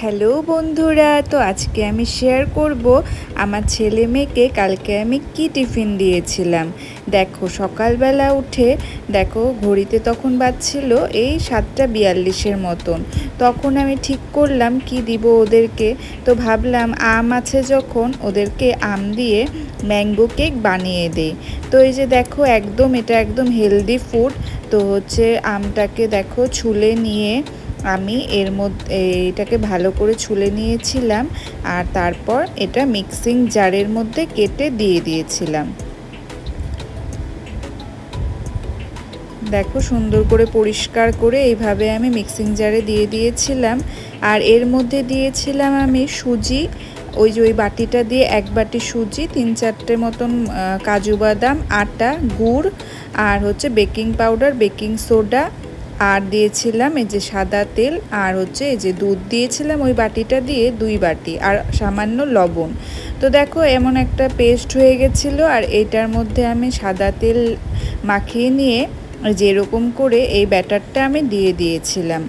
Hello বন্ধুরা, তো আজকে আমি শেয়ার করব আমার ছেলে মেয়েকে কালকে আমি কি টিফিন দিয়েছিলাম। দেখো সকালবেলা উঠে দেখো ঘড়িতে তখন বাজছিল এই 7:42 মতন। তখন আমি ঠিক করলাম কি দিব ওদেরকে। তো ভাবলাম আম আছে যখন, ওদেরকে আম দিয়ে ম্যাঙ্গো কেক বানিয়ে দেই। তো এই যে দেখো এটা একদম হেলদি ফুড। তো হচ্ছে আমটাকে দেখো ছুলে নিয়ে আমি এর মধ্যে এটাকে ভালো করে ছুলে নিয়েছিলাম, আর তারপর এটা মিক্সিং জারের মধ্যে কেটে দিয়ে দিয়েছিলাম। দেখো সুন্দর করে পরিষ্কার করে এইভাবে আমি মিক্সিং জারে দিয়ে দিয়েছিলাম। আর এর মধ্যে দিয়েছিলাম আমি সুজি, ওই বাটিটা দিয়ে 1 বাটি সুজি, 3-4টে মতন কাজু বাদাম, আটা, গুড়, আর হচ্ছে বেকিং পাউডার, বেকিং সোডা, আর দিয়েছিলাম এই যে সাদা তেল, আর হচ্ছে এই যে দুধ দিয়েছিলাম ওই বাটিটা দিয়ে 2 বাটি, আর সামান্য লবণ। তো দেখো এমন একটা পেস্ট হয়ে গেছিলো। আর এইটার মধ্যে আমি সাদা তেল মাখিয়ে নিয়ে যেরকম করে এই ব্যাটারটা আমি দিয়ে দিয়েছিলাম।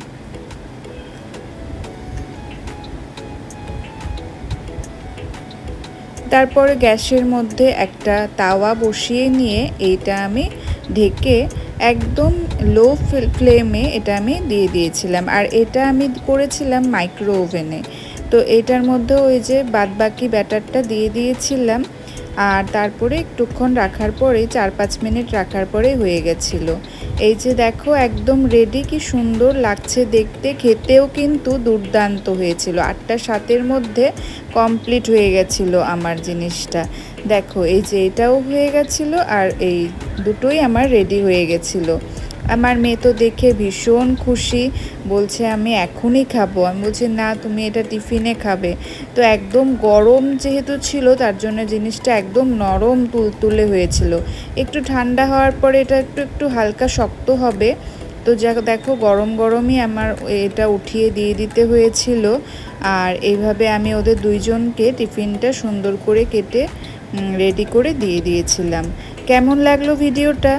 তারপরে গ্যাসের মধ্যে একটা তাওয়া বসিয়ে নিয়ে এইটা আমি ঢেকে একদম লো ফ্লেমে এটা আমি দিয়ে দিয়েছিলাম। আর এটা আমি করেছিলাম মাইক্রো ওভেনে। তো এটার মধ্যে ওই যে বাদবাকি ব্যাটারটা দিয়ে দিয়েছিলাম। আর তারপরে একটুক্ষণ রাখার পরে 4-5 মিনিট রাখার পরে হয়ে গেছিলো। এই যে দেখো একদম রেডি, কি সুন্দর লাগছে দেখতে, খেতেও কিন্তু দুর্দান্ত হয়েছিল। 8টা-7-এর মধ্যে কমপ্লিট হয়ে গেছিলো আমার জিনিসটা। দেখো এই যে এটাও হয়ে গেছিলো, আর এই দুটোই আমার রেডি হয়ে গেছিলো। আমার মেয়ে তো দেখে ভীষণ খুশি, বলছে আমি এখনই খাবো। আমি বলছি না, তুমি এটা টিফিনে খাবে। তো একদম গরম যেহেতু ছিল তার জন্য জিনিসটা একদম নরম তুলতুলে হয়েছিল। একটু ঠান্ডা হওয়ার পরে এটা একটু একটু হালকা শক্ত হবে। তো দেখো গরম গরমই আমার এটা উঠিয়ে দিয়ে দিতে হয়েছিল। আর এইভাবে আমি ওদের দুইজনকে টিফিনটা সুন্দর করে কেটে রেডি করে দিয়ে দিয়েছিলাম। কেমন লাগলো ভিডিওটা?